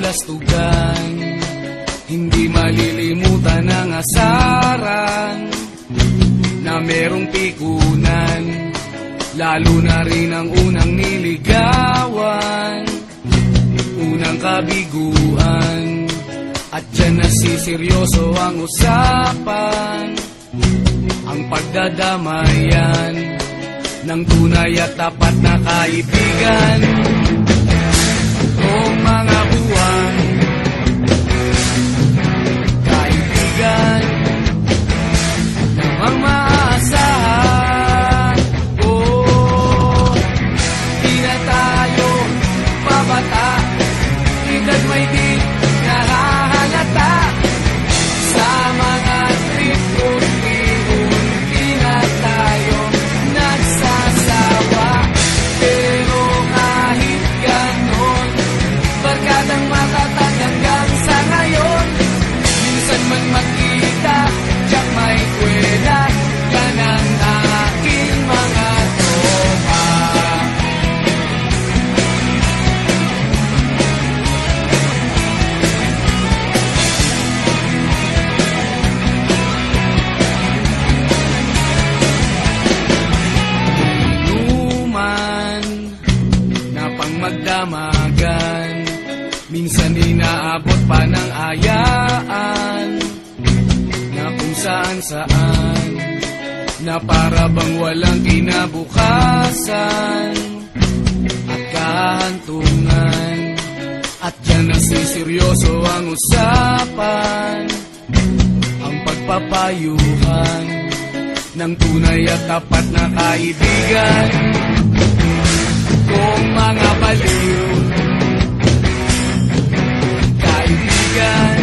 kabulastugan, hindi malilimutan ang asaran na merong pikunan, lalo na rin ang unang niligawan, unang kabiguan. At dyan nasiseryoso ang usapan, ang pagdadamayan ng tunay at tapat na kaibigan. Kung mga buwan, kaibigan, namang maaasahan. Oh, di na tayo pabata, edad may di nahahalata. Sa mga trip unti-unti na tayo nagsasawa. Pero kahit ganon, barkadang matatag hanggang sa ngayon. Minsan man magkita, tiyak may kwela, yan ang aking mga tropa. Inuman na pang magdamagan, minsan inaabot pa ng ayaan, na kung saan-saan, na para bang walang kinabukasan at kahantungan. At dyan nasiseryoso ang usapan, ang pagpapayuhan ng tunay at tapat na kaibigan. Kung mga baliw, kaibigan,